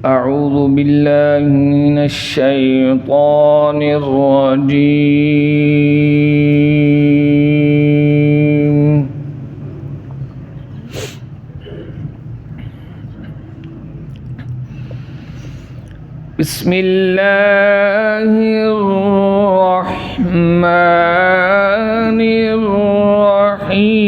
أعوذ بالله من الشيطان الرجيم. بسم الله الرحمن الرحيم.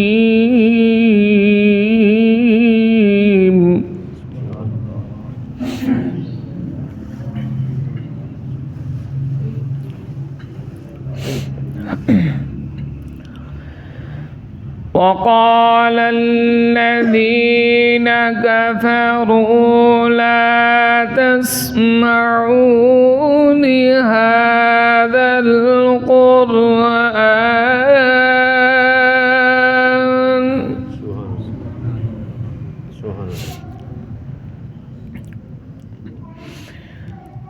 وقال الذين كفروا لا تسمعوا لهذا القرآن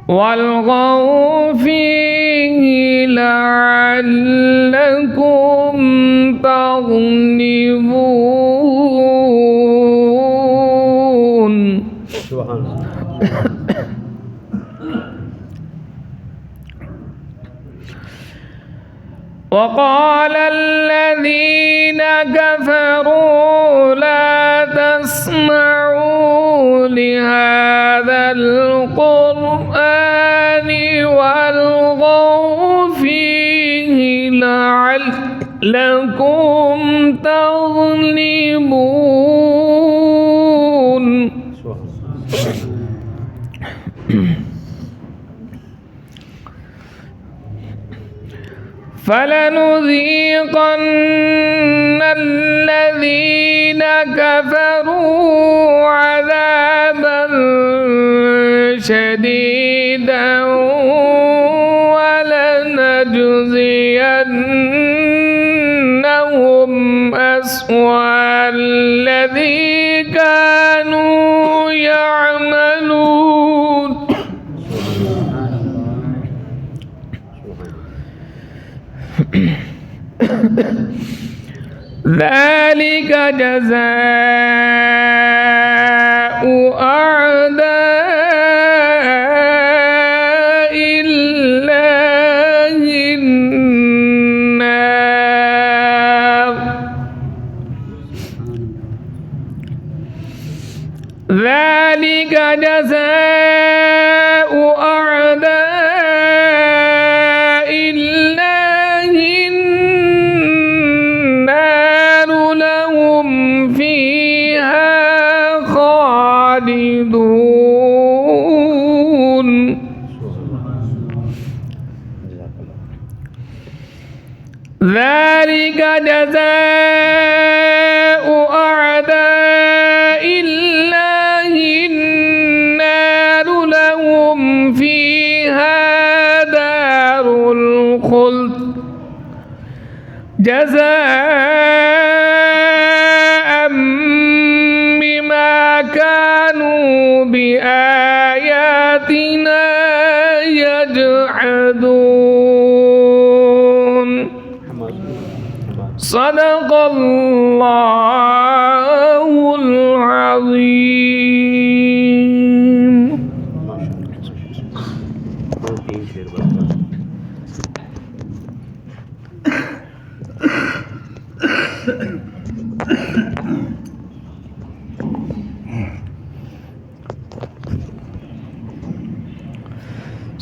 والغوا فيه لعلكم تغلبون. وقال الذين كفروا لا تسمعوا لهذا القرآن والغوا فيه لعلكم تغلبون. فلنذيقن الذين كفروا عذابا شديدا ولنجزينهم أسوأ الذي كانوا يعملون. ذلك جزاء أعداء الله النار. ذلك جزاء أعداء الله النار لهم فيها خالدون. ذلك جزاء أعداء الله النار لهم فيها دار الخلد جزاء بما كانوا بآياتنا يجحدون. صدق الله العظيم.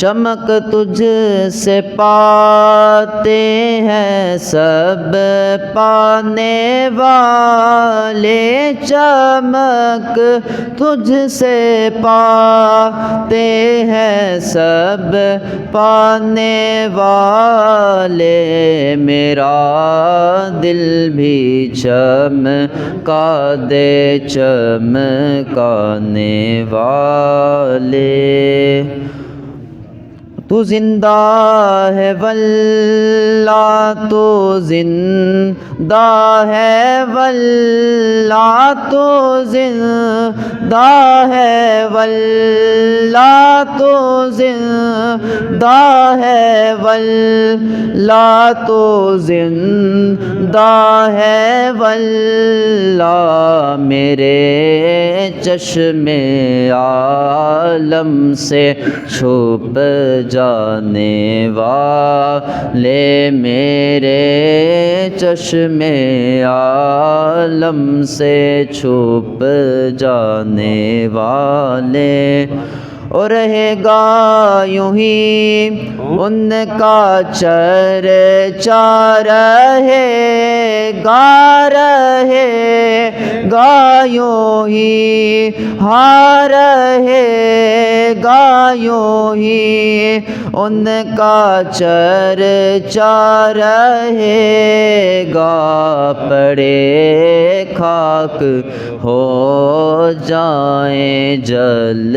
چمک تجھ سے پاتے ہیں سب پانے والے، چمک تجھ سے پاتے ہیں سب پانے والے، میرا دل بھی چمکا دے چمکانے والے۔ تو زندہ ہے واللہ، تو زندہ ہے واللہ، تو زندہ ہے واللہ، تو زندہ ہے واللہ، تو زندہ ہے واللہ، میرے چشم عالم سے چھپ جانے والے، میرے چشم عالم سے چھپ جانے والے، اور رہے گا یوں ہی ان کا چرچا، رہے گا یوں ہی، ہاں رہے گا یوں ہی ان کا چرچا، رہے گا پڑے خاک ہو جائیں جل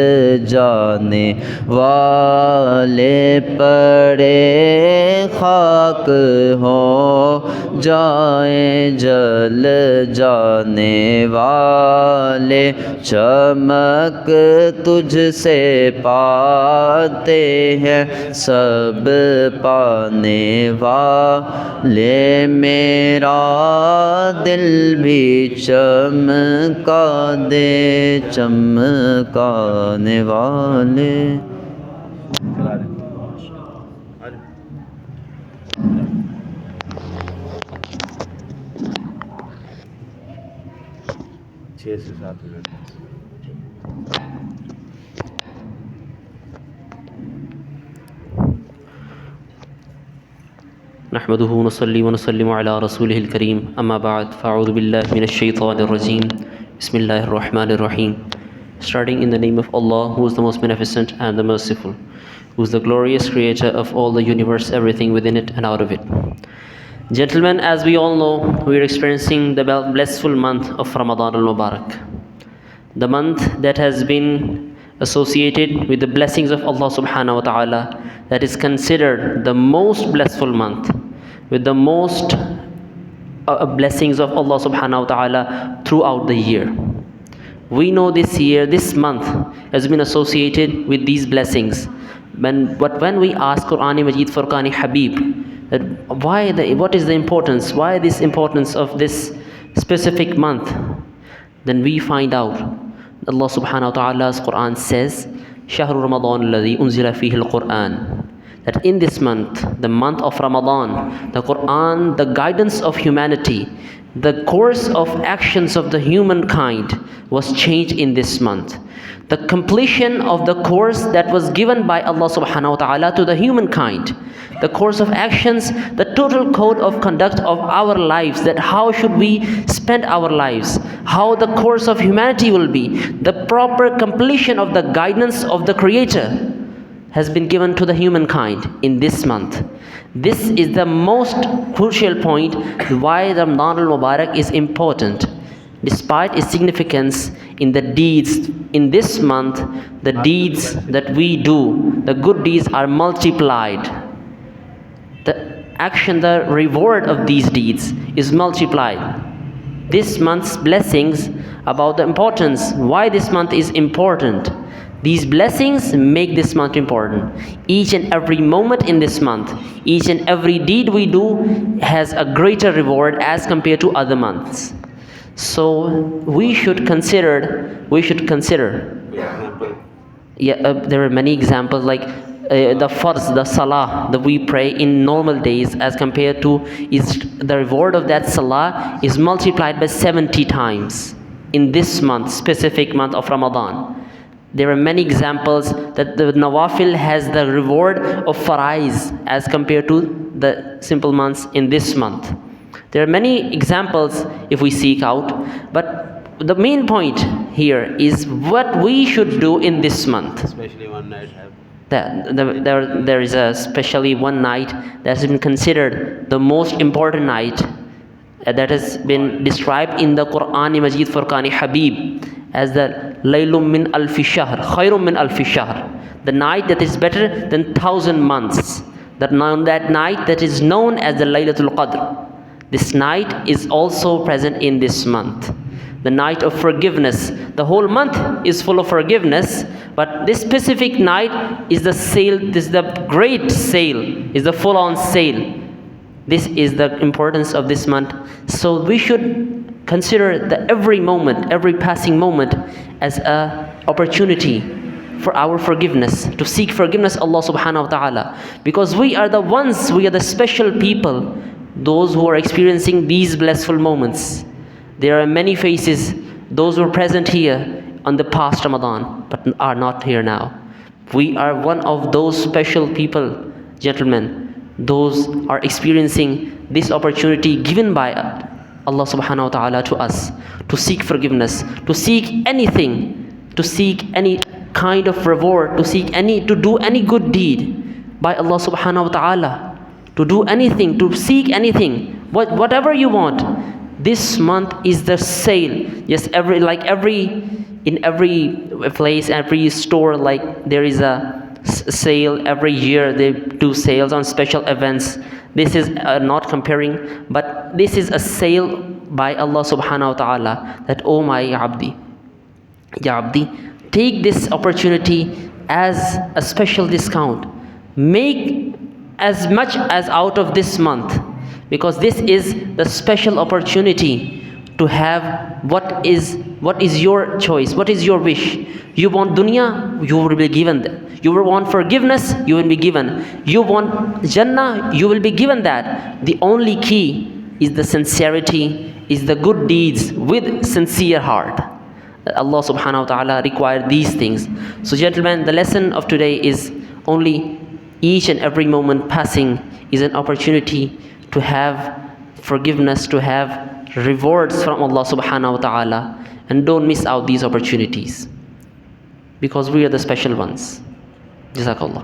جانے والے، پڑے خاک ہو جائیں جل جانے والے، چمک تجھ سے پاتے ہیں سب پانے والے، میرا دل بھی چمکا دے چمکانے والے۔ نحمده ونصلي ونسلم على رسوله الكريم، أما بعد، فأعوذ بالله من الشيطان الرجيم، بسم الله الرحمن الرحيم. Starting in the name of Allah, who is the most beneficent and the merciful, who is the glorious creator of all the universe, everything within it and out of it. Gentlemen, as we all know, we are experiencing the blissful month of Ramadan al-Mubarak, the month that has been associated with the blessings of Allah subhanahu wa ta'ala, that is considered the most blissful month, with the most blessings of Allah subhanahu wa ta'ala throughout the year. We know this year, this month has been associated with these blessings. But when we ask Qur'an Majid Furqan Habib, that what is the importance, why this importance of this specific month, then we find out Allah subhanahu wa ta'ala's Qur'an says, شهر رمضان الذي أنزل فيه القرآن, that in this month, the month of Ramadan, the Qur'an, the guidance of humanity, the course of actions of the humankind was changed in this month. The completion of the course that was given by Allah subhanahu wa ta'ala to the humankind, the course of actions, the total code of conduct of our lives, that how should we spend our lives, how the course of humanity will be, the proper completion of the guidance of the Creator has been given to the humankind in this month. This is the most crucial point why Ramadan al-Mubarak is important. Despite its significance in the deeds, in this month, the deeds that we do, the good deeds are multiplied. The action, the reward of these deeds is multiplied. This month's blessings, about the importance, why this month is important. These blessings make this month important. Each and every moment in this month, each and every deed we do has a greater reward as compared to other months. So we should consider, there are many examples, like the farz, the salah that we pray in normal days, as compared to, is the reward of that salah is multiplied by 70 times in this month, specific month of Ramadan. There are many examples that the Nawafil has the reward of Faraiz as compared to the simple months in this month. There are many examples if we seek out, but the main point here is what we should do in this month. Especially one night have. There is especially one night that has been considered the most important night that has been described in the Quran Majid Furqan Habib as the Laylum min alfi shahr, khayrum min alfi shahr, the night that is better than 1,000 months. That night that is known as the Laylatul Qadr. This night is also present in this month. The night of forgiveness. The whole month is full of forgiveness, but this specific night is the sale, this is the great sale, is the full-on sale. This is the importance of this month. So we should consider every moment, every passing moment as an opportunity for our forgiveness, to seek forgiveness Allah subhanahu wa ta'ala. Because we are the ones, we are the special people, those who are experiencing these blissful moments. There are many faces, those who are present here on the past Ramadan, but are not here now. We are one of those special people, gentlemen. Those are experiencing this opportunity given by Allah subhanahu wa ta'ala to us, to seek forgiveness, to seek anything, to seek any kind of reward, to do any good deed by Allah subhanahu wa ta'ala, to do anything, to seek anything, whatever you want. This month is the sale. Yes, in every place, every store, like there is a sale every year. They do sales on special events. This is not comparing, but this is a sale by Allah subhanahu wa ta'ala, that oh my abdi, ya abdi, take this opportunity as a special discount. Make as much as out of this month, because this is the special opportunity to have what is your choice, what is your wish. You want dunya, you will be given that. You will want forgiveness, you will be given. You want Jannah, you will be given that. The only key is the sincerity, is the good deeds with sincere heart. Allah subhanahu wa ta'ala required these things. So gentlemen, the lesson of today is only each and every moment passing is an opportunity to have forgiveness, to have rewards from Allah subhanahu wa ta'ala, and don't miss out these opportunities, because we are the special ones. Jazakallah.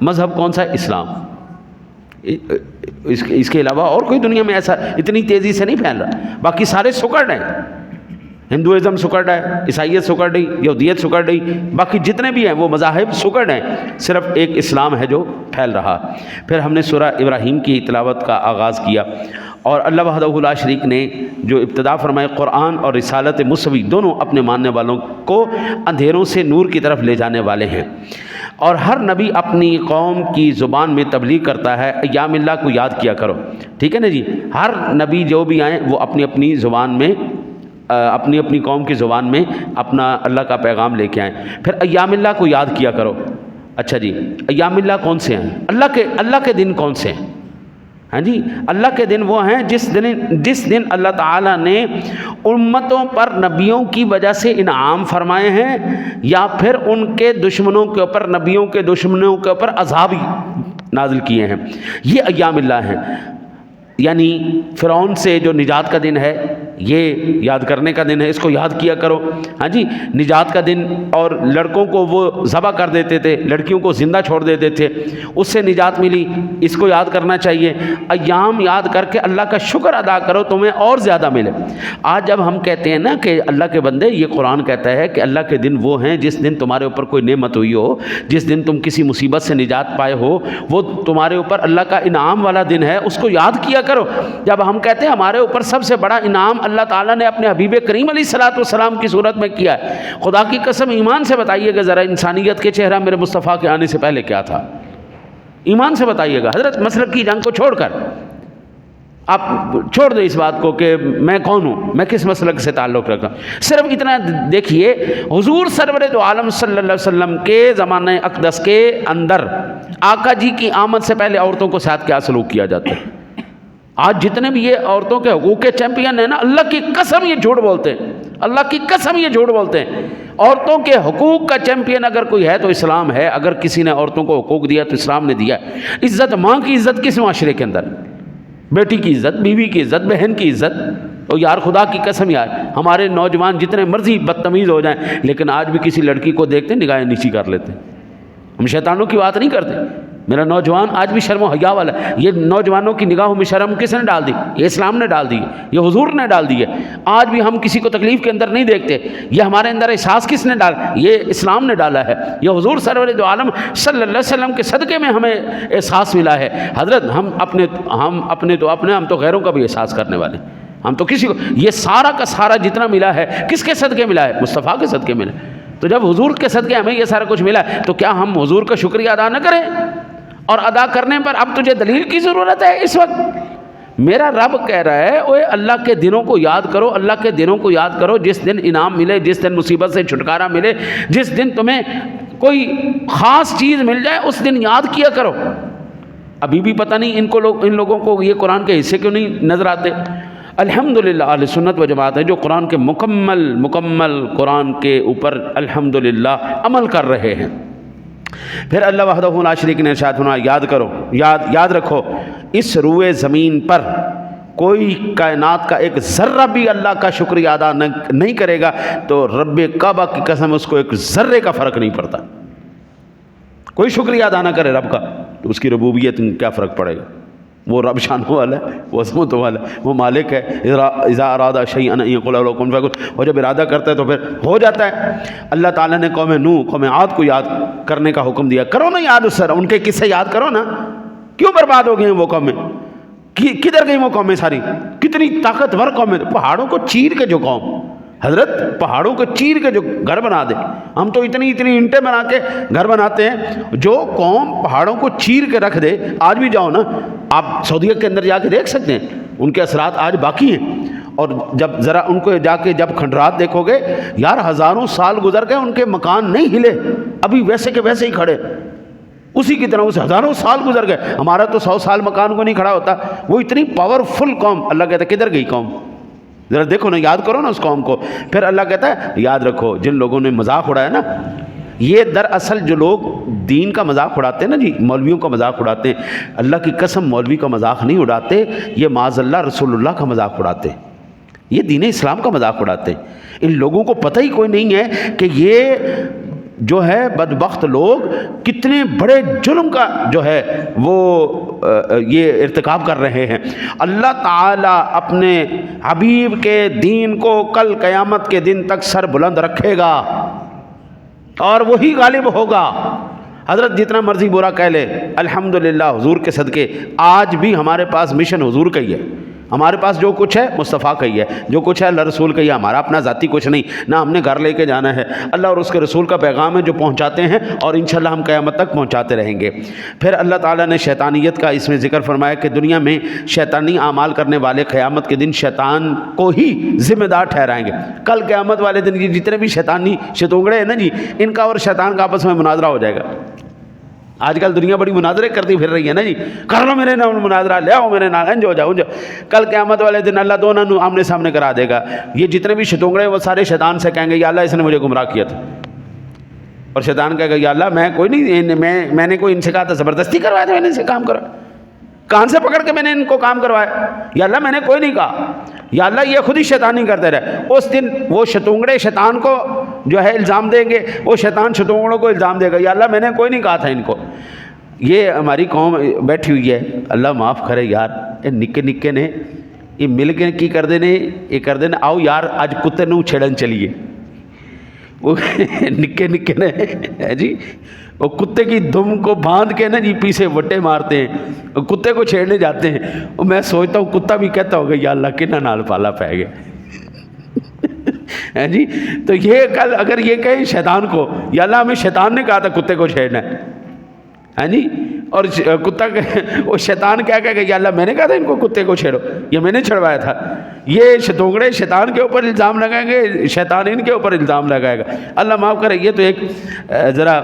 مذہب کون سا ہے؟ اسلام. اس کے علاوہ اور کوئی دنیا میں ایسا اتنی تیزی سے نہیں پھیل رہا. باقی سارے سکڑ ہیں. ہندوازم سکڑ ہے، عیسائیت سکڑ رہی، یہودیت سکڑ رہی، باقی جتنے بھی ہیں وہ مذاہب سکڑ ہیں. صرف ایک اسلام ہے جو پھیل رہا. پھر ہم نے سورہ ابراہیم کی تلاوت کا آغاز کیا، اور اللہ وحدہ لا شریک نے جو ابتدا فرمائے قرآن اور رسالت موسوی دونوں اپنے ماننے والوں کو اندھیروں سے نور کی طرف لے جانے والے ہیں. اور ہر نبی اپنی قوم کی زبان میں تبلیغ کرتا ہے، ایام اللہ کو یاد کیا کرو. ٹھیک ہے نا جی. ہر نبی جو بھی آئیں وہ اپنی اپنی زبان میں اپنی اپنی قوم کی زبان میں اپنا اللہ کا پیغام لے کے آئیں. پھر ایام اللہ کو یاد کیا کرو. اچھا جی، ایام اللہ کون سے ہیں؟ اللہ کے دن کون سے ہیں؟ ہاں جی، اللہ کے دن وہ ہیں جس دن اللہ تعالیٰ نے امتوں پر نبیوں کی وجہ سے انعام فرمائے ہیں، یا پھر ان کے دشمنوں کے اوپر، نبیوں کے دشمنوں کے اوپر عذاب نازل کیے ہیں. یہ ایام اللہ ہیں. یعنی فرعون سے جو نجات کا دن ہے یہ یاد کرنے کا دن ہے، اس کو یاد کیا کرو. ہاں جی، نجات کا دن. اور لڑکوں کو وہ ذبح کر دیتے تھے، لڑکیوں کو زندہ چھوڑ دیتے تھے، اس سے نجات ملی، اس کو یاد کرنا چاہیے. ایام یاد کر کے اللہ کا شکر ادا کرو، تمہیں اور زیادہ ملے. آج جب ہم کہتے ہیں نا کہ اللہ کے بندے، یہ قرآن کہتا ہے کہ اللہ کے دن وہ ہیں جس دن تمہارے اوپر کوئی نعمت ہوئی ہو، جس دن تم کسی مصیبت سے نجات پائے ہو، وہ تمہارے اوپر اللہ کا انعام والا دن ہے، اس کو یاد کیا کرو. جب ہم کہتے ہیں ہمارے اوپر سب سے بڑا انعام اللہ تعالیٰ نے اپنے حبیب کریم علیہ السلام کی صورت میں کیا ہے، خدا کی قسم ایمان سے بتائیے گا ذرا انسانیت کے چہرہ میرے مصطفیٰ کے آنے سے پہلے کیا تھا؟ ایمان سے بتائیے گا. حضرت مسلک کی جنگ کو چھوڑ کر آپ چھوڑ دیں اس بات کو کہ میں کون ہوں، میں کس مسلک سے تعلق رکھتا ہوں. صرف اتنا دیکھیے، حضور سرور دو عالم صلی اللہ علیہ وسلم کے زمانہ اقدس کے اندر آقا جی کی آمد سے پہلے عورتوں کو ساتھ کیا سلوک کیا جاتا ہے. آج جتنے بھی یہ عورتوں کے حقوق کے چیمپئن ہیں نا، اللہ کی قسم یہ جھوٹ بولتے ہیں، اللہ کی قسم یہ جھوٹ بولتے ہیں. عورتوں کے حقوق کا چیمپئن اگر کوئی ہے تو اسلام ہے. اگر کسی نے عورتوں کو حقوق دیا تو اسلام نے دیا ہے. عزت، ماں کی عزت کس معاشرے کے اندر؟ بیٹی کی عزت، بیوی کی عزت، بہن کی عزت. اور یار خدا کی قسم یار، ہمارے نوجوان جتنے مرضی بدتمیز ہو جائیں لیکن آج بھی کسی لڑکی کو دیکھتے نگاہیں نیچی کر لیتے. ہم شیطانوں کی بات نہیں کرتے. میرا نوجوان آج بھی شرم و حیا والا ہے. یہ نوجوانوں کی نگاہوں میں شرم کس نے ڈال دی؟ یہ اسلام نے ڈال دی ہے، یہ حضور نے ڈال دی ہے. آج بھی ہم کسی کو تکلیف کے اندر نہیں دیکھتے. یہ ہمارے اندر احساس کس نے ڈالا؟ یہ اسلام نے ڈالا ہے. یہ حضور سرور دو عالم صلی اللہ علیہ وسلم کے صدقے میں ہمیں احساس ملا ہے. حضرت ہم تو غیروں کا بھی احساس کرنے والے. ہم تو کسی کو، یہ سارا کا سارا جتنا ملا ہے کس کے صدقے ملا ہے؟ مصطفیٰ کے صدقے ملا. تو جب حضور کے صدقے ہمیں یہ سارا کچھ ملا ہے تو کیا ہم حضور کا شکریہ ادا نہ کریں؟ اور ادا کرنے پر اب تجھے دلیل کی ضرورت ہے اس وقت. میرا رب کہہ رہا ہے اوے اللہ کے دنوں کو یاد کرو، اللہ کے دنوں کو یاد کرو جس دن انعام ملے، جس دن مصیبت سے چھٹکارا ملے، جس دن تمہیں کوئی خاص چیز مل جائے اس دن یاد کیا کرو. ابھی بھی پتہ نہیں ان لوگوں کو یہ قرآن کے حصے کیوں نہیں نظر آتے. الحمدللہ اہل سنت و جماعت ہے جو قرآن کے مکمل قرآن کے اوپر الحمدللہ عمل کر رہے ہیں. پھر اللہ وحدہ لا شریک نے ارشاد فرمایا یاد کرو، یاد رکھو، اس روئے زمین پر کوئی کائنات کا ایک ذرہ بھی اللہ کا شکریہ ادا نہیں کرے گا تو رب کعبہ کی قسم اس کو ایک ذرے کا فرق نہیں پڑتا. کوئی شکریہ ادا نہ کرے رب کا تو اس کی ربوبیت میں کیا فرق پڑے گا؟ وہ رب شانوں والا ہے، وہ عظمتوں والا ہے، وہ مالک ہے. اذا اراد شیئا ان یقول له کن فیکون، وہ جب ارادہ کرتا ہے تو پھر ہو جاتا ہے. اللہ تعالیٰ نے قوم نوح، قوم عاد کو یاد کرنے کا حکم دیا. کرو نا یاد، اس ان کے قصے یاد کرو نا. کیوں برباد ہو گئے ہیں وہ قومیں؟ کدھر گئی وہ قومیں ساری؟ کتنی طاقتور قومیں، پہاڑوں کو چیر کے جو قوم، حضرت پہاڑوں کو چیر کے جو گھر بنا دے. ہم تو اتنی اینٹیں بنا کے گھر بناتے ہیں. جو قوم پہاڑوں کو چیر کے رکھ دے، آج بھی جاؤ نا آپ سعودیہ کے اندر جا کے دیکھ سکتے ہیں، ان کے اثرات آج باقی ہیں. اور جب ذرا ان کو جا کے جب کھنڈرات دیکھو گے یار، ہزاروں سال گزر گئے ان کے مکان نہیں ہلے، ابھی ویسے کے ویسے ہی کھڑے، اسی کی طرح اسے ہزاروں سال گزر گئے. ہمارا تو 100 سال مکان کو نہیں کھڑا ہوتا. وہ اتنی پاورفل قوم. اللہ کہتا ہے کدھر گئی قوم؟ ذرا دیکھو نا، یاد کرو نا اس قوم کو. پھر اللہ کہتا ہے یاد رکھو جن لوگوں نے مذاق اڑایا نا، یہ دراصل جو لوگ دین کا مذاق اڑاتے ہیں نا جی، مولویوں کا مذاق اڑاتے ہیں، اللہ کی قسم مولوی کا مذاق نہیں اڑاتے، یہ معاذ اللہ رسول اللہ کا مذاق اڑاتے ہیں، یہ دین اسلام کا مذاق اڑاتے ہیں. ان لوگوں کو پتہ ہی کوئی نہیں ہے کہ یہ جو ہے بدبخت لوگ کتنے بڑے جرم کا جو ہے وہ یہ ارتکاب کر رہے ہیں۔ اللہ تعالیٰ اپنے حبیب کے دین کو کل قیامت کے دن تک سر بلند رکھے گا اور وہی غالب ہوگا۔ حضرت جتنا مرضی برا کہہ لے، الحمدللہ حضور کے صدقے آج بھی ہمارے پاس مشن حضور کا ہی ہے۔ ہمارے پاس جو کچھ ہے مصطفیٰ کا ہی ہے، جو کچھ ہے اللہ رسول کا ہی ہے، ہمارا اپنا ذاتی کچھ نہیں، نہ ہم نے گھر لے کے جانا ہے۔ اللہ اور اس کے رسول کا پیغام ہے جو پہنچاتے ہیں، اور انشاءاللہ ہم قیامت تک پہنچاتے رہیں گے۔ پھر اللہ تعالیٰ نے شیطانیت کا اس میں ذکر فرمایا کہ دنیا میں شیطانی اعمال کرنے والے قیامت کے دن شیطان کو ہی ذمہ دار ٹھہرائیں گے۔ کل قیامت والے دن یہ جتنے بھی شیطانی شتونگڑے ہیں نا جی، ان کا اور شیطان کا آپس میں مناظرہ ہو جائے گا۔ آج کل دنیا بڑی مناظرے کرتی پھر رہی ہے نا جی، کر لو میرے نام مناظرہ، لے آؤ میرے نام، انج ہو جاؤ۔ کل قیامت والے دن اللہ دونوں آمنے سامنے کرا دے گا۔ یہ جتنے بھی شتونگڑے ہیں وہ سارے شیطان سے کہیں گے یا اللہ اس نے مجھے گمراہ کیا تھا، اور شیطان کہے گا یا اللہ میں کوئی نہیں، میں نے کوئی ان سے کہا تھا، زبردستی کروایا تھا، میں نے ان سے کام کروایا، کان سے پکڑ کے میں نے ان کو کام کروایا، یا اللہ میں نے کوئی نہیں کہا، یا اللہ یہ خود ہی شیطانی کرتے رہے۔ اس دن وہ شتونگڑے شیطان کو جو ہے الزام دیں گے، وہ شیطان شتونگڑوں کو الزام دے گا، یا اللہ میں نے کوئی نہیں کہا تھا ان کو۔ یہ ہماری قوم بیٹھی ہوئی ہے، اللہ معاف کرے یار، یہ نکے نکے نے یہ مل کے کی کر دینے، یہ کر دینے آؤ یار اج کتے نو چھڑن چلیے۔ وہ نکے نکے نے جی وہ کتے کی دم کو باندھ کے نا جی پیچھے وٹے مارتے ہیں، کتے کو چھیڑنے جاتے ہیں۔ میں سوچتا ہوں کتا بھی کہتا ہوگا یا اللہ کنا نال پالا پہ گیا جی۔ تو یہ کل اگر یہ کہیں شیطان کو یا اللہ ہمیں شیطان نے کہا تھا کتے کو چھیڑنا ہے ہاں جی، اور کتا وہ شیطان کیا کہے گا یا اللہ میں نے کہا تھا ان کو کتے کو چھیڑو، یہ میں نے چھڑوایا تھا۔ یہ شتونگڑے شیطان کے اوپر الزام لگائیں گے، شیطان ان کے اوپر الزام لگائے گا۔ اللہ معاف کرے، یہ تو ایک ذرا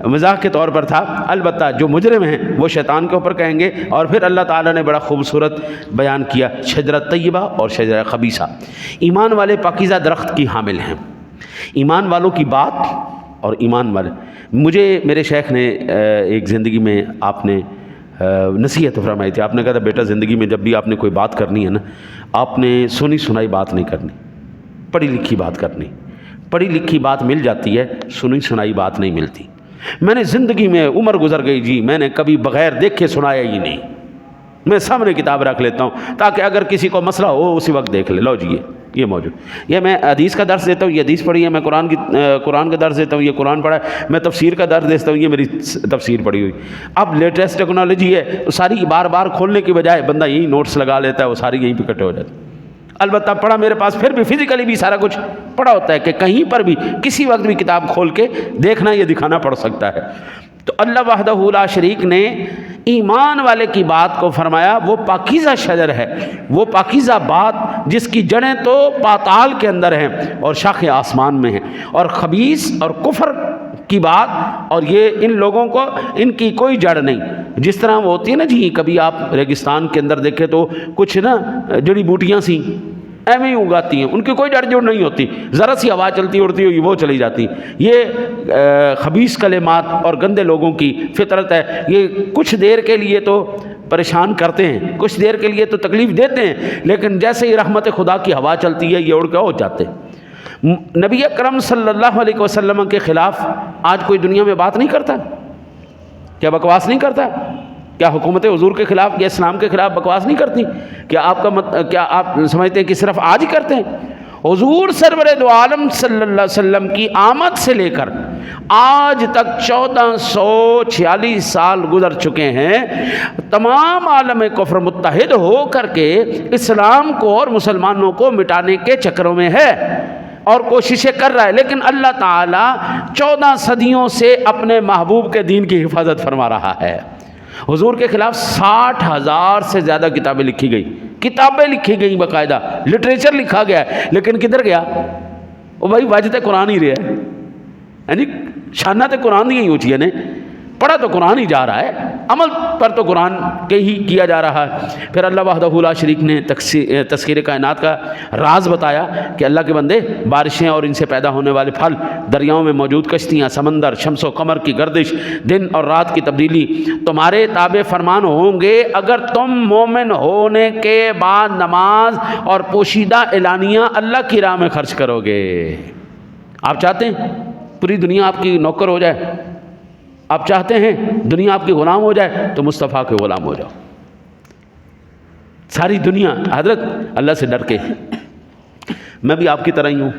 مزاح کے طور پر تھا۔ البتہ جو مجرم ہیں وہ شیطان کے اوپر کہیں گے۔ اور پھر اللہ تعالیٰ نے بڑا خوبصورت بیان کیا شجرۃ طیبہ اور شجرۃ خبیثہ۔ ایمان والے پاکیزہ درخت کی حامل ہیں، ایمان والوں کی بات اور ایمان والے۔ مجھے میرے شیخ نے ایک زندگی میں آپ نے نصیحت فرمائی تھی، آپ نے کہا تھا بیٹا زندگی میں جب بھی آپ نے کوئی بات کرنی ہے نا، آپ نے سنی سنائی بات نہیں کرنی، پڑھی لکھی بات کرنی۔ پڑھی لکھی بات مل جاتی ہے، سنی سنائی بات نہیں ملتی۔ میں نے زندگی میں عمر گزر گئی جی، میں نے کبھی بغیر دیکھے سنایا ہی نہیں۔ میں سامنے کتاب رکھ لیتا ہوں تاکہ اگر کسی کو مسئلہ ہو اسی وقت دیکھ لے، لو جی یہ موجود۔ یہ میں حدیث کا درس دیتا ہوں، یہ حدیث پڑھی ہے، میں قرآن کا درس دیتا ہوں، یہ قرآن پڑھا ہے، میں تفسیر کا درس دیتا ہوں، یہ میری تفسیر پڑھی ہوئی۔ اب لیٹسٹ ٹیکنالوجی ہے، ساری بار بار کھولنے کی بجائے بندہ یہی نوٹس لگا لیتا ہے، وہ ساری یہیں پہ اکٹھے ہو جاتے ہیں۔ البتہ پڑھا میرے پاس پھر بھی فزیکلی بھی سارا کچھ پڑھا ہوتا ہے کہ کہیں پر بھی کسی وقت بھی کتاب کھول کے دیکھنا یا دکھانا پڑ سکتا ہے۔ تو اللہ وحدہ لا شریک نے ایمان والے کی بات کو فرمایا وہ پاکیزہ شجر ہے، وہ پاکیزہ بات جس کی جڑیں تو پاتال کے اندر ہیں اور شاخیں آسمان میں ہیں، اور خبیث اور کفر کی بات، اور یہ ان لوگوں کو ان کی کوئی جڑ نہیں۔ جس طرح وہ ہوتی ہے نا جی، کبھی آپ ریگستان کے اندر دیکھیں تو کچھ نا جڑی بوٹیاں سی ایویں ہی اگاتی ہیں، ان کی کوئی جڑ جوڑ نہیں ہوتی، ذرا سی ہوا چلتی اڑتی ہوئی وہ چلی جاتی۔ یہ خبیث کلمات اور گندے لوگوں کی فطرت ہے، یہ کچھ دیر کے لیے تو پریشان کرتے ہیں، کچھ دیر کے لیے تو تکلیف دیتے ہیں، لیکن جیسے ہی رحمت خدا کی ہوا چلتی ہے یہ اڑ کے ہو جاتے ہیں۔ نبی اکرم صلی اللہ علیہ وسلم کے خلاف آج کوئی دنیا میں بات نہیں کرتا؟ کیا بکواس نہیں کرتا؟ کیا حکومت حضور کے خلاف یا اسلام کے خلاف بکواس نہیں کرتی؟ کیا آپ سمجھتے ہیں کہ صرف آج ہی کرتے ہیں؟ حضور سرور دو عالم صلی اللہ علیہ وسلم کی آمد سے لے کر آج تک 1446 سال گزر چکے ہیں، تمام عالم کفر متحد ہو کر کے اسلام کو اور مسلمانوں کو مٹانے کے چکروں میں ہے اور کوششیں کر رہا ہے، لیکن اللہ تعالیٰ 14 صدیوں سے اپنے محبوب کے دین کی حفاظت فرما رہا ہے۔ حضور کے خلاف 60,000 سے زیادہ کتابیں لکھی گئی باقاعدہ لٹریچر لکھا گیا ہے، لیکن کدھر گیا وہ بھائی؟ واجد قرآن ہی رہا ہے، یعنی شانہ تے قرآن دی ہی اونچی ہے نے، پڑھا تو قرآن ہی جا رہا ہے، عمل پر تو قرآن کے ہی کیا جا رہا ہے۔ پھر اللہ وحدہ لا شریک نے تسخیر کائنات کا راز بتایا کہ اللہ کے بندے بارشیں اور ان سے پیدا ہونے والے پھل، دریاؤں میں موجود کشتیاں، سمندر، شمس و قمر کی گردش، دن اور رات کی تبدیلی تمہارے تابع فرمان ہوں گے اگر تم مومن ہونے کے بعد نماز اور پوشیدہ اعلانیہ اللہ کی راہ میں خرچ کرو گے۔ آپ چاہتے ہیں پوری دنیا آپ کی نوکر ہو جائے، آپ چاہتے ہیں دنیا آپ کی غلام ہو جائے تو مصطفیٰ کے غلام ہو جاؤ. ساری دنیا حضرت اللہ سے ڈر کے. میں بھی آپ کی طرح ہی ہوں،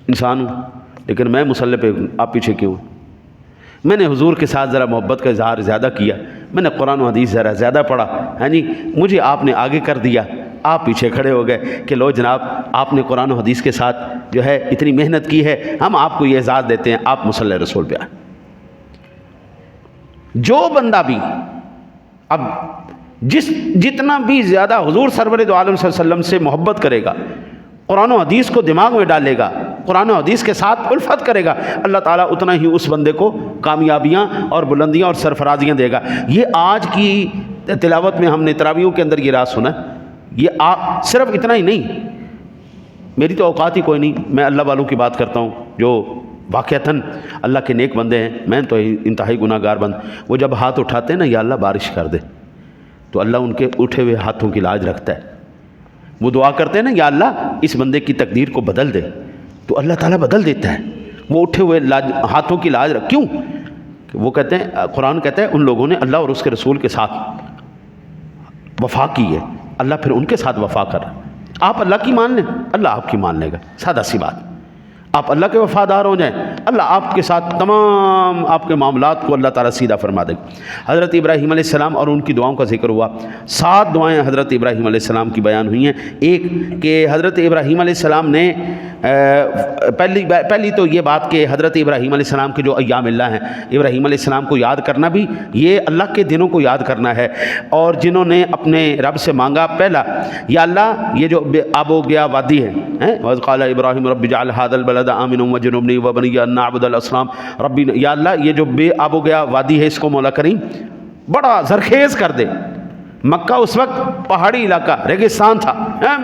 انسان ہوں، لیکن میں مصلی پہ آپ پیچھے کیوں؟ میں نے حضور کے ساتھ ذرا محبت کا اظہار زیادہ کیا، میں نے قرآن و حدیث ذرا زیادہ پڑھا، ہاں جی، مجھے آپ نے آگے کر دیا، آپ پیچھے کھڑے ہو گئے کہ لو جناب آپ نے قرآن و حدیث کے ساتھ جو ہے اتنی محنت کی ہے، ہم آپ کو یہ اعزاز دیتے ہیں، آپ مصلی رسول پہ آئیں. جو بندہ بھی اب جتنا بھی زیادہ حضور سرور دو عالم صلی اللہ علیہ وسلم سے محبت کرے گا، قرآن و حدیث کو دماغ میں ڈالے گا، قرآن و حدیث کے ساتھ الفت کرے گا، اللہ تعالیٰ اتنا ہی اس بندے کو کامیابیاں اور بلندیاں اور سرفرازیاں دے گا. یہ آج کی تلاوت میں ہم نے تراویحوں کے اندر یہ راز سنا. یہ صرف اتنا ہی نہیں، میری تو اوقات ہی کوئی نہیں، میں اللہ والوں کی بات کرتا ہوں جو واقعتاً اللہ کے نیک بندے ہیں. میں تو انتہائی گناہ گار بند. وہ جب ہاتھ اٹھاتے ہیں نا، یا اللہ بارش کر دے، تو اللہ ان کے اٹھے ہوئے ہاتھوں کی لاج رکھتا ہے. وہ دعا کرتے ہیں نا، یا اللہ اس بندے کی تقدیر کو بدل دے، تو اللہ تعالیٰ بدل دیتا ہے. وہ اٹھے ہوئے ہاتھوں کی لاج کیوں؟ وہ کہتے ہیں، قرآن کہتا ہے ان لوگوں نے اللہ اور اس کے رسول کے ساتھ وفا کی ہے، اللہ پھر ان کے ساتھ وفا کر. آپ اللہ کی مان لیں، اللہ آپ کی مان لے گا. سادہ سی بات. آپ اللہ کے وفادار ہو جائیں، اللہ آپ کے ساتھ تمام آپ کے معاملات کو اللہ تعالیٰ سیدھا فرما دے گا. حضرت ابراہیم علیہ السلام اور ان کی دعاؤں کا ذکر ہوا. 7 دعائیں حضرت ابراہیم علیہ السلام کی بیان ہوئی ہیں. ایک کہ حضرت ابراہیم علیہ السلام نے پہلی تو یہ بات کہ حضرت ابراہیم علیہ السلام کے جو ایام اللہ ہیں، ابراہیم علیہ السلام کو یاد کرنا بھی یہ اللہ کے دنوں کو یاد کرنا ہے. اور جنہوں نے اپنے رب سے مانگا، پہلا یا اللہ یہ جو آب و گیا وادی ہے، وَإِذْ قَالَ إِبْرَاهِيمُ رَبِّ اجْعَلْ هَٰذَا الْبَلَدَ آمِنًا وَاجْنُبْنِي وَبَنِيَّ أَن نَّعْبُدَ الْأَصْنَامَ ربی. یا اللہ یہ جو بے آب و گیا وادی ہے، اس کو مولا کریم بڑا زرخیز کر دے. مکہ اس وقت پہاڑی علاقہ، ریگستان تھا،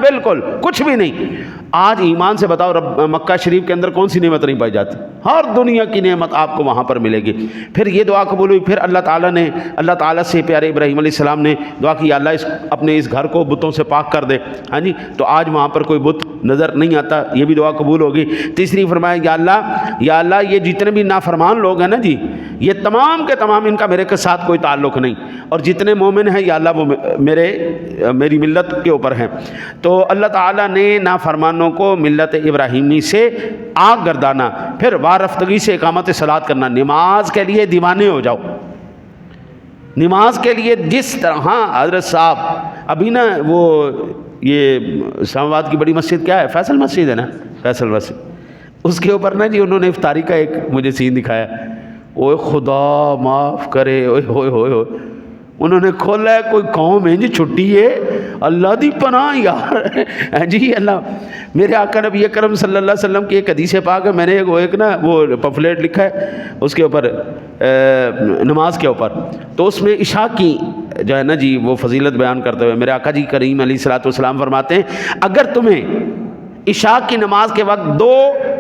بالکل کچھ بھی نہیں. آج ایمان سے بتاؤ، مکہ شریف کے اندر کون سی نعمت نہیں پائی جاتی؟ ہر دنیا کی نعمت آپ کو وہاں پر ملے گی. پھر یہ دعا قبول ہوئی. پھر اللہ تعالیٰ سے پیارے ابراہیم علیہ السلام نے دعا کی، یا اللہ اپنے اس گھر کو بتوں سے پاک کر دے. ہاں جی، تو آج وہاں پر کوئی بت نظر نہیں آتا. یہ بھی دعا قبول ہوگی. تیسری فرمایا، یا اللہ یہ جتنے بھی نافرمان لوگ ہیں نا جی، یہ تمام کے تمام ان کا میرے کے ساتھ کوئی تعلق نہیں، اور جتنے مومن ہیں یا اللہ وہ میری ملت کے اوپر ہیں. تو اللہ تعالیٰ نے نافرمانوں کو ملت ابراہیمی سے آگ گردانا. پھر وارفتگی سے اقامت صلاۃ کرنا. نماز کے لیے دیوانے ہو جاؤ. نماز کے لیے جس طرح، ہاں حضرت صاحب ابھی نا وہ یہ اسلام آباد کی بڑی مسجد کیا ہے، فیصل مسجد ہے نا، فیصل مسجد، اس کے اوپر نا جی انہوں نے افطاری کا ایک مجھے سین دکھایا. اوے خدا معاف کرے، اوے ہوئے ہوئے ہوئے، انہوں نے کھولا ہے کوئی قوم ہے جی چھٹی ہے، اللہ دی پناہ یار جی. اللہ میرے آقا نبی اکرم صلی اللہ علیہ وسلم کی ایک حدیث پاک ہے، میں نے ایک نا وہ پمفلیٹ لکھا ہے اس کے اوپر نماز کے اوپر. تو اس میں عشاء کی جو ہے نا جی وہ فضیلت بیان کرتے ہوئے میرے آقا جی کریم علیہ الصلوۃ والسلام فرماتے ہیں، اگر تمہیں عشاء کی نماز کے وقت 2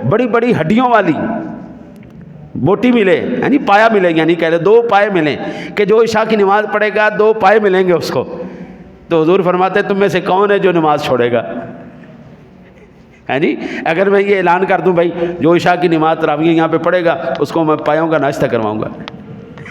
بڑی بڑی ہڈیوں والی بوٹی ملے، یعنی پایا ملے، یعنی کہہ لیں 2 پائے ملیں کہ جو عشاء کی نماز پڑھے گا 2 پائے ملیں گے اس کو، تو حضور فرماتے ہیں تم میں سے کون ہے جو نماز چھوڑے گا؟ ہے جی، اگر میں یہ اعلان کر دوں بھائی جو عشاء کی نماز تراویح یہاں پہ پڑھے گا اس کو میں پایوں کا ناشتہ کرواؤں گا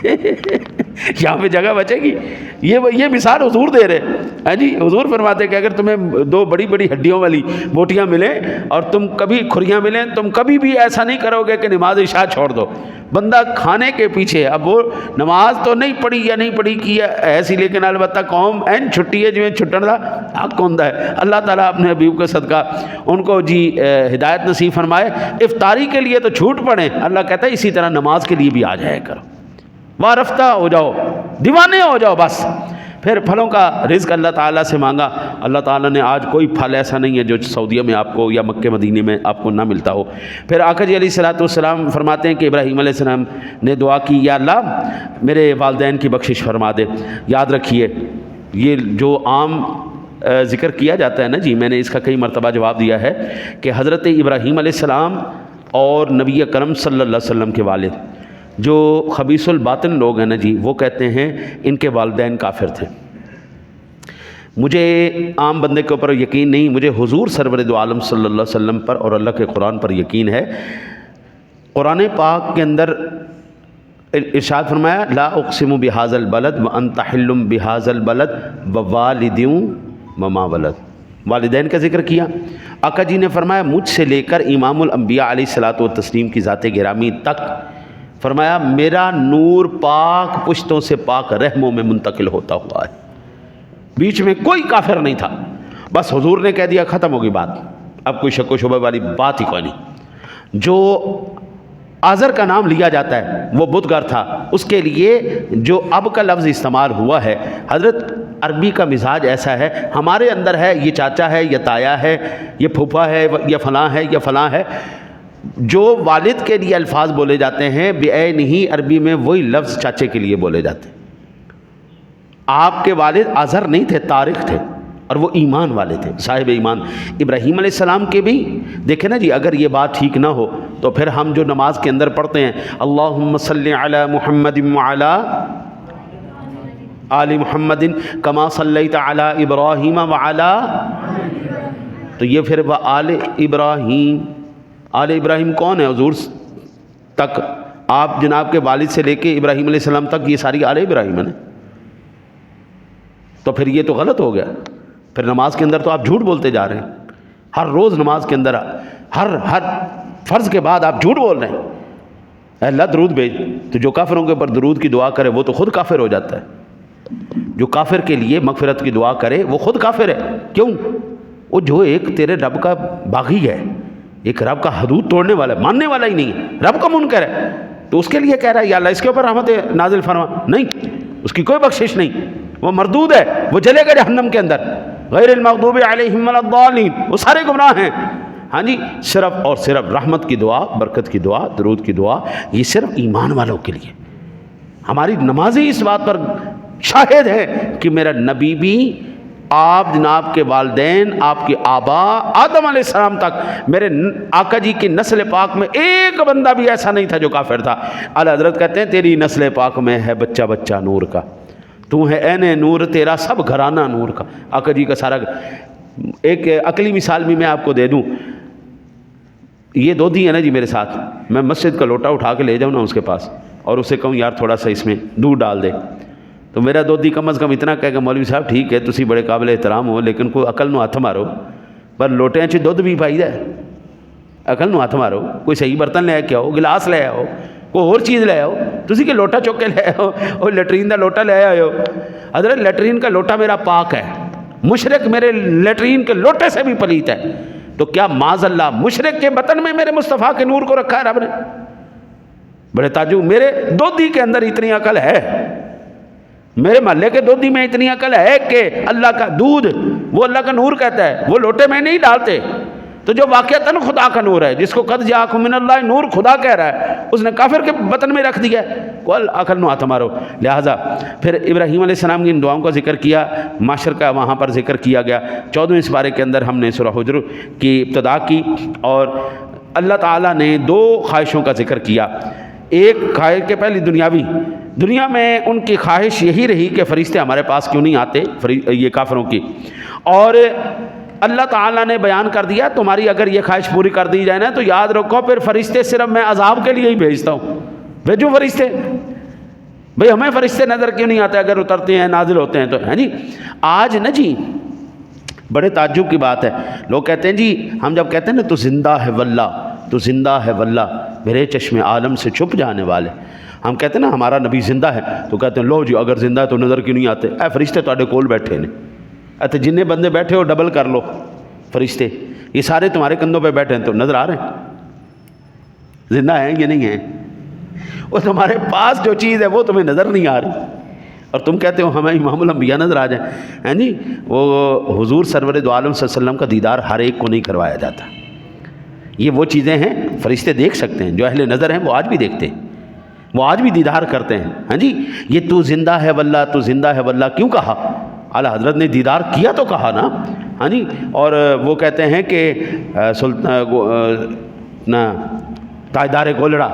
یہاں پہ جگہ بچے گی؟ یہ مثال حضور دے رہے ہیں جی. حضور فرماتے ہیں کہ اگر تمہیں 2 بڑی بڑی ہڈیوں والی بوٹیاں ملیں اور تم کبھی کھریاں ملیں، تم کبھی بھی ایسا نہیں کرو گے کہ نماز عشاء چھوڑ دو. بندہ کھانے کے پیچھے، اب وہ نماز تو نہیں پڑھی یا نہیں پڑھی کی ایسی، لیکن البتہ قوم این چھٹی ہے جو چھٹن دا حق ہوندہ ہے. اللہ تعالیٰ اپنے حبیب کا صدقہ ان کو جی ہدایت نصیب فرمائے. افطاری کے لیے تو چھوٹ پڑے، اللہ کہتا ہے اسی طرح نماز کے لیے بھی آ جائے کرو، وارفتہ ہو جاؤ، دیوانے ہو جاؤ بس. پھر پھلوں کا رزق اللہ تعالیٰ سے مانگا. اللہ تعالیٰ نے آج کوئی پھل ایسا نہیں ہے جو سعودیہ میں آپ کو یا مکہ مدینے میں آپ کو نہ ملتا ہو. پھر آقا جی علیہ الصلوۃ والسلام فرماتے ہیں کہ ابراہیم علیہ السلام نے دعا کی، یا اللہ میرے والدین کی بخشش فرما دے. یاد رکھیے یہ جو عام ذکر کیا جاتا ہے نا جی، میں نے اس کا کئی مرتبہ جواب دیا ہے کہ حضرت ابراہیم علیہ السلام اور نبی اکرم صلی اللہ علیہ وسلم کے والد جو خبیث الباطن لوگ ہیں نا جی، وہ کہتے ہیں ان کے والدین کافر تھے. مجھے عام بندے کے اوپر یقین نہیں، مجھے حضور سرور دو عالم صلی اللہ علیہ وسلم پر اور اللہ کے قرآن پر یقین ہے. قرآن پاک کے اندر ارشاد فرمایا لا اقسم بہذا البلد وانت حل بہذا البلد ووالد وما ولد، والدین کا ذکر کیا۔ آقا جی نے فرمایا مجھ سے لے کر امام الانبیاء علیہ الصلوۃ والتسلیم کی ذات گرامی تک، فرمایا میرا نور پاک پشتوں سے پاک رحموں میں منتقل ہوتا ہوا ہے، بیچ میں کوئی کافر نہیں تھا، بس حضور نے کہہ دیا ختم ہوگی بات، اب کوئی شک و شبہ والی بات ہی کوئی نہیں۔ جو آزر کا نام لیا جاتا ہے وہ بتگر تھا، اس کے لیے جو اب کا لفظ استعمال ہوا ہے، حضرت عربی کا مزاج ایسا ہے، ہمارے اندر ہے یہ چاچا ہے، یہ تایا ہے، یہ پھوپھا ہے، یہ فلاں ہے، یہ فلاں ہے۔ جو والد کے لیے الفاظ بولے جاتے ہیں بعین ہی عربی میں وہی لفظ چاچے کے لیے بولے جاتے ہیں۔ آپ کے والد آزر نہیں تھے، طارق تھے، اور وہ ایمان والے تھے، صاحب ایمان۔ ابراہیم علیہ السلام کے بھی دیکھیں نا جی، اگر یہ بات ٹھیک نہ ہو تو پھر ہم جو نماز کے اندر پڑھتے ہیں اللہم صلی علی محمد وعلی آل محمد کما صلیت علی ابراہیم وعلی، تو یہ پھر وہ آل ابراہیم، آل ابراہیم کون ہے؟ حضور تک، آپ جناب کے والد سے لے کے ابراہیم علیہ السلام تک یہ ساری آل ابراہیم ہے، تو پھر یہ تو غلط ہو گیا۔ پھر نماز کے اندر تو آپ جھوٹ بولتے جا رہے ہیں، ہر روز نماز کے اندر ہر فرض کے بعد آپ جھوٹ بول رہے ہیں۔ اے اللہ درود بھیج، تو جو کافروں کے اوپر درود کی دعا کرے وہ تو خود کافر ہو جاتا ہے، جو کافر کے لیے مغفرت کی دعا کرے وہ خود کافر ہے۔ کیوں؟ وہ جو ایک تیرے رب کا باغی ہے، ایک رب کا حدود توڑنے والا ہے، ماننے والا ہی نہیں ہے، رب کا منکر ہے، تو اس کے لیے کہہ رہا ہے یا اللہ اس کے اوپر رحمت نازل فرما، نہیں، اس کی کوئی بخشش نہیں، وہ مردود ہے، وہ جلے گا جہنم کے اندر، غیر المغضوب علیہم ولا الضالین، وہ سارے گمراہ ہیں۔ ہاں جی، صرف اور صرف رحمت کی دعا، برکت کی دعا، درود کی دعا، یہ صرف ایمان والوں کے لیے۔ ہماری نمازی اس بات پر شاہد ہے کہ میرا نبی بھی، آپ جناب کے والدین، آپ کے آبا آدم علیہ السلام تک، میرے آقا جی کی نسل پاک میں ایک بندہ بھی ایسا نہیں تھا جو کافر تھا۔ اعلیٰ حضرت کہتے ہیں تیری نسل پاک میں ہے بچہ بچہ نور کا، تو ہے عین نور، تیرا سب گھرانہ نور کا۔ آقا جی کا سارا، ایک عقلی مثال بھی میں آپ کو دے دوں، یہ دودھی ہے نا جی میرے ساتھ، میں مسجد کا لوٹا اٹھا کے لے جاؤں نا اس کے پاس اور اسے کہوں یار تھوڑا سا اس میں دودھ ڈال دے، تو میرا دودھی کم از کم اتنا کہے کہ مولوی صاحب ٹھیک ہے تسی بڑے قابل احترام ہو لیکن کوئی عقل نو ہاتھ مارو، پر لوٹے چ دودھ بھی پائی ہے، عقل نو ہاتھ مارو، کوئی صحیح برتن لے کے آؤ، گلاس لے آؤ، کوئی اور چیز لے آؤ، تسی کہ لوٹا چک کے لے آؤ، اور لیٹرین دا لوٹا لے آئے ہو۔ حضرت لیٹرین کا لوٹا میرا پاک ہے، مشرک میرے لیٹرین کے لوٹے سے بھی پلیت ہے، تو کیا معاذ اللہ مشرک کے بطن میں میرے مصطفیٰ کے نور کو رکھا ہے رب نے؟ بڑے تعجب، میرے دودھی کے اندر اتنی عقل ہے، میرے محلے کے دودھی میں اتنی عقل ہے کہ اللہ کا دودھ وہ اللہ کا نور کہتا ہے، وہ لوٹے میں نہیں ڈالتے، تو جو واقعتاً خدا کا نور ہے، جس کو قد جاءکم من اللہ نور خدا کہہ رہا ہے، اس نے کافر کے بطن میں رکھ دیا ہے، کل عقل نو ہاتھ مارو۔ لہٰذا پھر ابراہیم علیہ السلام کی ان دعاؤں کا ذکر کیا، معاشر کا وہاں پر ذکر کیا گیا۔ 14ویں سپارے کے اندر ہم نے سورہ حجر کی ابتدا کی اور اللہ تعالیٰ نے 2 خواہشوں کا ذکر کیا۔ ایک خواہش کے پہلی دنیاوی، دنیا میں ان کی خواہش یہی رہی کہ فرشتے ہمارے پاس کیوں نہیں آتے، یہ کافروں کی، اور اللہ تعالیٰ نے بیان کر دیا تمہاری اگر یہ خواہش پوری کر دی جائے نا تو یاد رکھو پھر فرشتے صرف میں عذاب کے لیے ہی بھیجتا ہوں، بھیجو فرشتے، بھئی ہمیں فرشتے نظر کیوں نہیں آتے اگر اترتے ہیں نازل ہوتے ہیں تو، ہے جی۔ آج نا جی بڑے تعجب کی بات ہے، لوگ کہتے ہیں جی، ہم جب کہتے ہیں نا تو زندہ ہے واللہ، تو زندہ ہے واللہ میرے چشم عالم سے چھپ جانے والے، ہم کہتے ہیں نا ہمارا نبی زندہ ہے تو کہتے ہیں لو جی اگر زندہ ہے تو نظر کیوں نہیں آتے، اے فرشتے تواڈے کول بیٹھے نے، اتے جننے بندے بیٹھے ہو ڈبل کر لو، فرشتے یہ سارے تمہارے کندھوں پہ بیٹھے ہیں تو نظر آ رہے ہیں، زندہ ہیں یا نہیں ہیں؟ وہ تمہارے پاس جو چیز ہے وہ تمہیں نظر نہیں آ رہی، اور تم کہتے ہو ہمیں امام الانبیاء نظر آ جائیں، ہیں جی۔ وہ حضور سرور دو عالم صلی اللہ علیہ وسلم کا دیدار ہر ایک کو نہیں کروایا جاتا، یہ وہ چیزیں ہیں فرشتے دیکھ سکتے ہیں، جو اہل نظر ہیں وہ آج بھی دیکھتے ہیں، وہ آج بھی دیدار کرتے ہیں، ہاں جی۔ یہ تو زندہ ہے واللہ، تو زندہ ہے واللہ کیوں کہا؟ اعلیٰ حضرت نے دیدار کیا تو کہا نا، ہاں جی۔ اور وہ کہتے ہیں کہ تاجدار گولڑا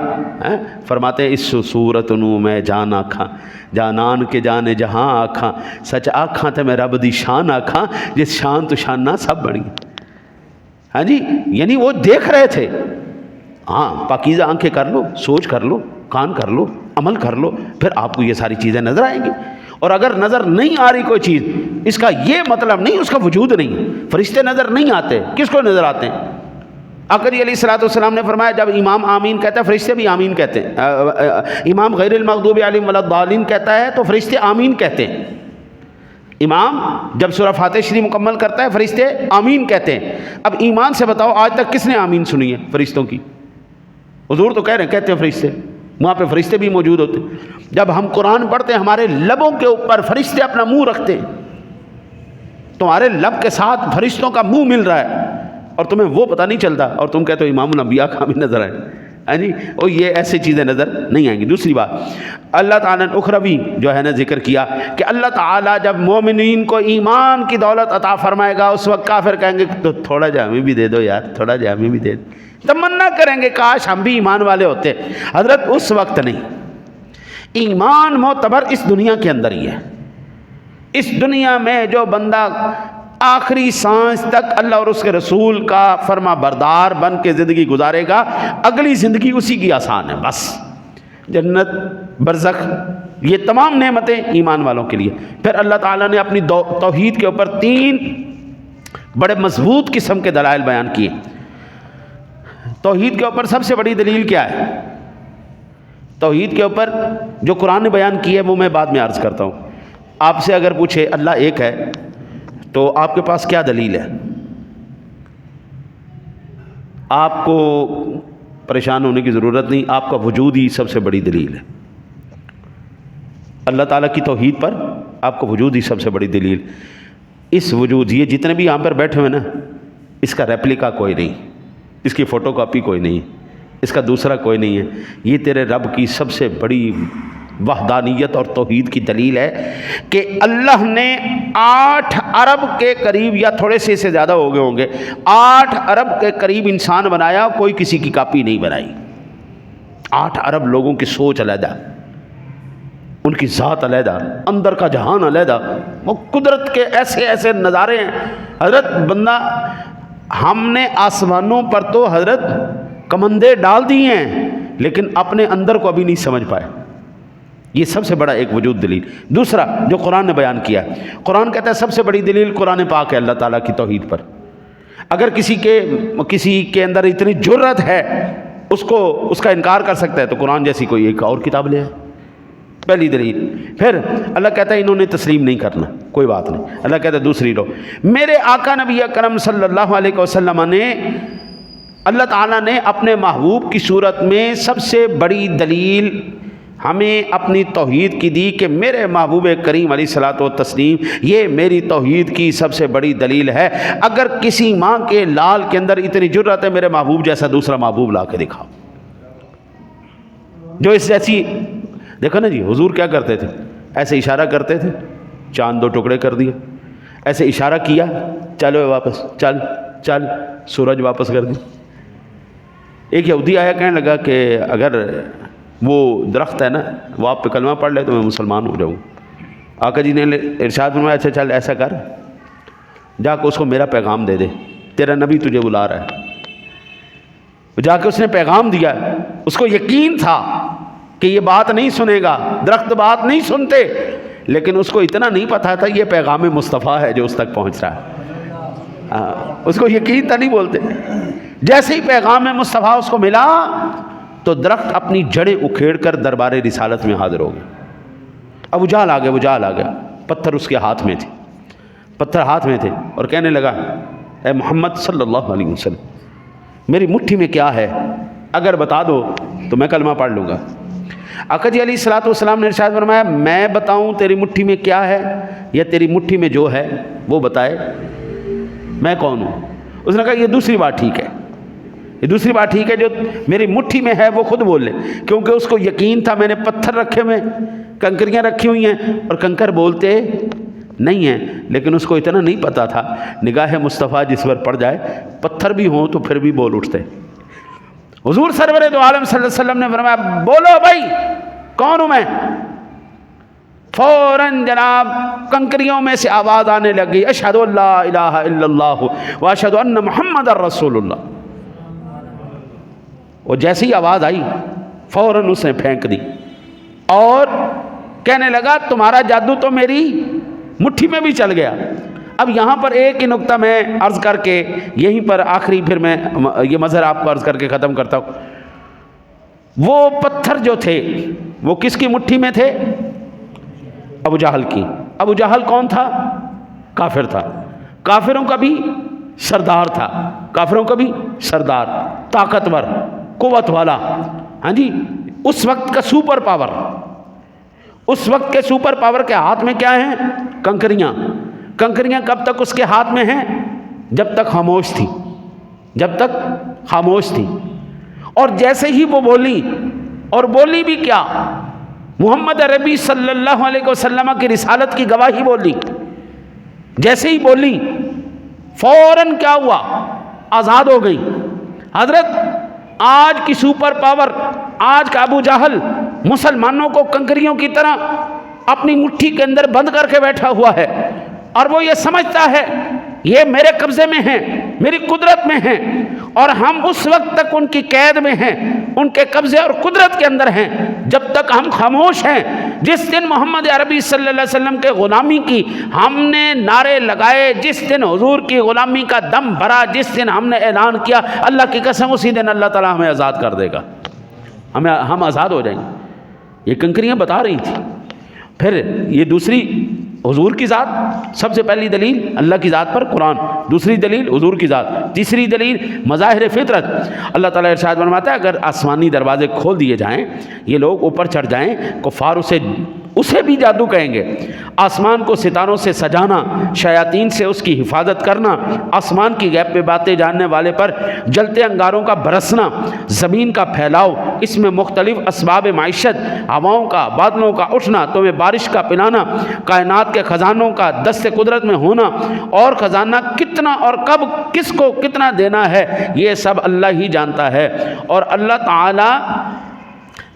فرماتے ہیں اس صورت نو میں جان آکھاں، جانان کے جانے جہاں آکھاں، سچ آکھاں تے میں رب دی شان آکھاں، جس شان تو شان نہ سب بڑی، ہاں جی۔ یعنی وہ دیکھ رہے تھے، ہاں پاکیزہ آنکھیں کر لو، سوچ کر لو، کان کر لو، عمل کر لو، پھر آپ کو یہ ساری چیزیں نظر آئیں گی۔ اور اگر نظر نہیں آ رہی کوئی چیز، اس کا یہ مطلب نہیں اس کا وجود نہیں۔ فرشتے نظر نہیں آتے، کس کو نظر آتے ہیں؟ آقا علیہ الصلوۃ والسلام نے فرمایا جب امام آمین کہتا ہے فرشتے بھی آمین کہتے ہیں، امام غیر المغضوب علیہم ولا الضالین کہتا ہے تو فرشتے آمین کہتے ہیں۔ امام جب سورہ فاتحہ شریف مکمل کرتا ہے فرشتے آمین کہتے ہیں۔ اب ایمان سے بتاؤ آج تک کس نے آمین سنی ہے فرشتوں کی؟ حضور تو کہہ رہے ہیں کہتے ہیں فرشتے، وہاں پہ فرشتے بھی موجود ہوتے ہیں۔ جب ہم قرآن پڑھتے ہیں ہمارے لبوں کے اوپر فرشتے اپنا منہ رکھتے ہیں، تمہارے لب کے ساتھ فرشتوں کا منہ مل رہا ہے اور تمہیں وہ پتہ نہیں چلتا، اور تم کہتے ہو امام الانبیاء کا بھی نظر آئے جی، اور یہ ایسی چیزیں نظر نہیں آئیں گی۔ دوسری بات اللہ تعالیٰ نے اخروی جو ہے نا ذکر کیا کہ اللہ تعالیٰ جب مومنین کو ایمان کی دولت عطا فرمائے گا اس وقت کافر کہیں گے تو تھوڑا جا ہمیں بھی دے دو یار، تھوڑا جا ہمیں بھی دے دو، تمنا کریں گے کاش ہم بھی ایمان والے ہوتے۔ حضرت اس وقت نہیں، ایمان معتبر اس دنیا کے اندر ہی ہے۔ اس دنیا میں جو بندہ آخری سانس تک اللہ اور اس کے رسول کا فرما بردار بن کے زندگی گزارے گا، اگلی زندگی اسی کی آسان ہے، بس جنت، برزخ، یہ تمام نعمتیں ایمان والوں کے لیے۔ پھر اللہ تعالیٰ نے اپنی توحید کے اوپر 3 بڑے مضبوط قسم کے دلائل بیان کیے۔ توحید کے اوپر سب سے بڑی دلیل کیا ہے؟ توحید کے اوپر جو قرآن نے بیان کی ہے وہ میں بعد میں عرض کرتا ہوں۔ آپ سے اگر پوچھے اللہ ایک ہے تو آپ کے پاس کیا دلیل ہے؟ آپ کو پریشان ہونے کی ضرورت نہیں، آپ کا وجود ہی سب سے بڑی دلیل ہے۔ اللہ تعالیٰ کی توحید پر آپ کا وجود ہی سب سے بڑی دلیل۔ اس وجود، یہ جتنے بھی یہاں پر بیٹھے ہوئے نا، اس کا ریپلیکا کوئی نہیں، اس کی فوٹو کاپی کوئی نہیں، اس کا دوسرا کوئی نہیں ہے۔ یہ تیرے رب کی سب سے بڑی وحدانیت اور توحید کی دلیل ہے کہ اللہ نے 8 ارب کے قریب یا تھوڑے سے زیادہ ہو گئے ہوں گے، 8 ارب کے قریب انسان بنایا، کوئی کسی کی کاپی نہیں بنائی۔ 8 ارب لوگوں کی سوچ علیحدہ، ان کی ذات علیحدہ، اندر کا جہان علیحدہ، وہ قدرت کے ایسے ایسے نظارے ہیں۔ حضرت بندہ ہم نے آسمانوں پر تو حضرت کمندے ڈال دیے ہیں لیکن اپنے اندر کو ابھی نہیں سمجھ پائے۔ یہ سب سے بڑا ایک وجود دلیل۔ دوسرا جو قرآن نے بیان کیا، قرآن کہتا ہے سب سے بڑی دلیل قرآن پاک ہے اللہ تعالیٰ کی توحید پر۔ اگر کسی کے اندر اتنی جرت ہے اس کا انکار کر سکتا ہے تو قرآن جیسی کوئی ایک اور کتاب لے ہے، پہلی دلیل۔ پھر اللہ کہتا ہے انہوں نے تسلیم نہیں کرنا، کوئی بات نہیں، اللہ کہتا ہے دوسری لو۔ میرے آقا نبی اکرم صلی اللہ علیہ وسلم نے، اللہ تعالیٰ نے اپنے محبوب کی صورت میں سب سے بڑی دلیل ہمیں اپنی توحید کی دی کہ میرے محبوب کریم علیہ الصلوۃ والتسلیم، یہ میری توحید کی سب سے بڑی دلیل ہے۔ اگر کسی ماں کے لال کے اندر اتنی جرت ہے، میرے محبوب جیسا دوسرا محبوب لا کے دکھاؤ جو اس جیسی۔ دیکھو نا جی، حضور کیا کرتے تھے؟ ایسے اشارہ کرتے تھے، چاند 2 ٹکڑے کر دیے، ایسے اشارہ کیا، چلو واپس، چل چل، سورج واپس کر دی۔ ایک یہودی آیا کہنے لگا کہ اگر وہ درخت ہے نا وہ آپ پہ کلمہ پڑھ لے تو میں مسلمان ہو جاؤں۔ آقا جی نے ارشاد فرمایا اچھا چل ایسا کر، جا کے اس کو میرا پیغام دے دے، تیرا نبی تجھے بلا رہا ہے۔ جا کے اس نے پیغام دیا، اس کو یقین تھا کہ یہ بات نہیں سنے گا، درخت بات نہیں سنتے، لیکن اس کو اتنا نہیں پتا تھا یہ پیغام مصطفیٰ ہے جو اس تک پہنچ رہا ہے۔ اس کو یقین تھا، نہیں بولتے۔ جیسے ہی پیغام مصطفیٰ اس کو ملا تو درخت اپنی جڑیں اکھیڑ کر دربار رسالت میں حاضر ہو گیا۔ ابو جہل آ گیا، پتھر اس کے ہاتھ میں تھے، پتھر ہاتھ میں تھے، اور کہنے لگا اے محمد صلی اللہ علیہ وسلم میری مٹھی میں کیا ہے، اگر بتا دو تو میں کلمہ پڑھ لوں گا۔ آقا جی علیہ الصلوۃ والسلام نے ارشاد فرمایا میں بتاؤں تیری مٹھی میں کیا ہے یا تیری مٹھی میں جو ہے وہ بتائے میں کون ہوں؟ اس نے کہا یہ دوسری بات ٹھیک ہے، یہ دوسری بات ٹھیک ہے، جو میری مٹھی میں ہے وہ خود بول لے، کیونکہ اس کو یقین تھا میں نے پتھر رکھے ہوئے، کنکریاں رکھی ہوئی ہیں اور کنکر بولتے نہیں ہیں، لیکن اس کو اتنا نہیں پتا تھا نگاہ مصطفیٰ جس پر پڑ جائے پتھر بھی ہوں تو پھر بھی بول اٹھتے۔ حضور سرور دو عالم صلی اللہ علیہ وسلم نے فرمایا بولو بھائی کون ہوں میں؟ فوراً جناب کنکریوں میں سے آواز آنے لگی اشہد ان لا الہ الا اللہ واشہد ان محمد رسول اللہ۔ وہ جیسے ہی آواز آئی فوراً اس نے پھینک دی اور کہنے لگا تمہارا جادو تو میری مٹھی میں بھی چل گیا۔ اب یہاں پر ایک ہی نقطہ میں عرض کر کے یہیں پر آخری پھر میں یہ مظہر آپ کو عرض کر کے ختم کرتا ہوں۔ وہ پتھر جو تھے وہ کس کی مٹھی میں تھے؟ ابو جہل کی۔ ابو جہل کون تھا؟ کافر تھا، کافروں کا بھی سردار تھا، کافروں کا بھی سردار، طاقتور، قوت والا، ہاں جی، اس وقت کا سپر پاور۔ اس وقت کے سپر پاور کے ہاتھ میں کیا ہیں؟ کنکریاں۔ کنکریاں کب تک اس کے ہاتھ میں ہیں؟ جب تک خاموش تھی، جب تک خاموش تھی۔ اور جیسے ہی وہ بولی، اور بولی بھی کیا؟ محمد عربی صلی اللہ علیہ وسلم کی رسالت کی گواہی بولی۔ جیسے ہی بولی فوراً کیا ہوا؟ آزاد ہو گئی۔ حضرت آج کی سپر پاور، آج کا ابو جہل مسلمانوں کو کنکریوں کی طرح اپنی مٹھی کے اندر بند کر کے بیٹھا ہوا ہے، اور وہ یہ سمجھتا ہے یہ میرے قبضے میں ہیں، میری قدرت میں ہیں، اور ہم اس وقت تک ان کی قید میں ہیں، ان کے قبضے اور قدرت کے اندر ہیں جب تک ہم خاموش ہیں۔ جس دن محمد عربی صلی اللہ علیہ وسلم کے غلامی کی ہم نے نعرے لگائے، جس دن حضور کی غلامی کا دم بھرا، جس دن ہم نے اعلان کیا، اللہ کی قسم اسی دن اللہ تعالیٰ ہمیں آزاد کر دے گا، ہم آزاد ہو جائیں گے۔ یہ کنکریاں بتا رہی تھی۔ پھر یہ دوسری حضور کی ذات، سب سے پہلی دلیل اللہ کی ذات پر قرآن، دوسری دلیل حضور کی ذات، تیسری دلیل مظاہر فطرت۔ اللہ تعالیٰ ارشاد فرماتا ہے اگر آسمانی دروازے کھول دیے جائیں، یہ لوگ اوپر چڑھ جائیں، کفار اسے بھی جادو کہیں گے۔ آسمان کو ستاروں سے سجانا، شیاطین سے اس کی حفاظت کرنا، آسمان کی غیب پہ باتیں جاننے والے پر جلتے انگاروں کا برسنا، زمین کا پھیلاؤ، اس میں مختلف اسباب معیشت، ہواؤں کا، بادلوں کا اٹھنا، تمہیں بارش کا پلانا، کائنات کے خزانوں کا دست قدرت میں ہونا، اور خزانہ کتنا اور کب کس کو کتنا دینا ہے یہ سب اللہ ہی جانتا ہے، اور اللہ تعالی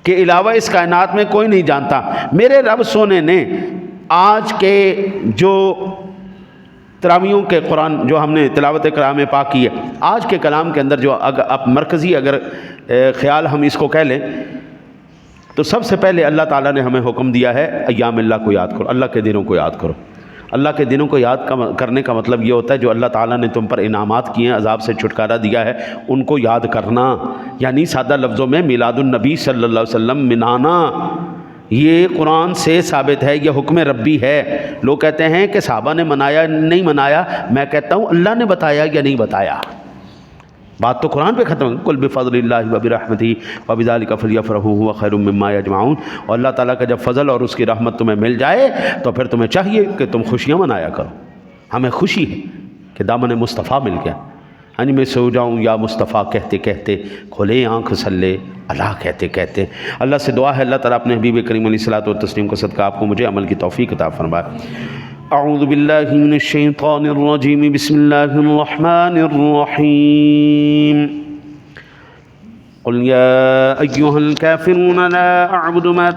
کے علاوہ اس کائنات میں کوئی نہیں جانتا۔ میرے رب سونے نے آج کے جو تراویحوں کے قرآن جو ہم نے تلاوت کلام پاک کی ہے، آج کے کلام کے اندر جو مرکزی اگر خیال ہم اس کو کہہ لیں تو سب سے پہلے اللہ تعالیٰ نے ہمیں حکم دیا ہے ایام اللہ کو یاد کرو، اللہ کے دنوں کو یاد کرو۔ اللہ کے دنوں کو یاد کرنے کا مطلب یہ ہوتا ہے جو اللہ تعالیٰ نے تم پر انعامات کیے ہیں، عذاب سے چھٹکارا دیا ہے، ان کو یاد کرنا، یعنی سادہ لفظوں میں میلاد النبی صلی اللہ علیہ وسلم منانا۔ یہ قرآن سے ثابت ہے، یہ حکم ربی ہے۔ لوگ کہتے ہیں کہ صحابہ نے منایا نہیں منایا، میں کہتا ہوں اللہ نے بتایا یا نہیں بتایا، بات تو قرآن پہ ختم ہے۔ قل بفضل اللہ وبرحمتہ فبذلک فلیفرحوا هو خیر مما یجمعون۔ اور اللہ تعالیٰ کا جب فضل اور اس کی رحمت تمہیں مل جائے تو پھر تمہیں چاہیے کہ تم خوشیاں منایا کرو۔ ہمیں خوشی ہے کہ دامن مصطفیٰ مل گیا۔ ہاں جی، میں سو جاؤں یا مصطفیٰ کہتے کہتے، کھلے آنکھ صلی اللہ کہتے کہتے۔ اللہ سے دعا ہے اللہ تعالیٰ اپنے حبیب کریم علیہ الصلوۃ والتسلیم کو صدقہ آپ کو مجھے عمل کی توفیق عطا فرمائے۔ اعوذ باللہ من الشیطان الرجیم، بسم اللہ الرحمن الرحیم۔ قل یا ایہا الکافرون لا اعبد ما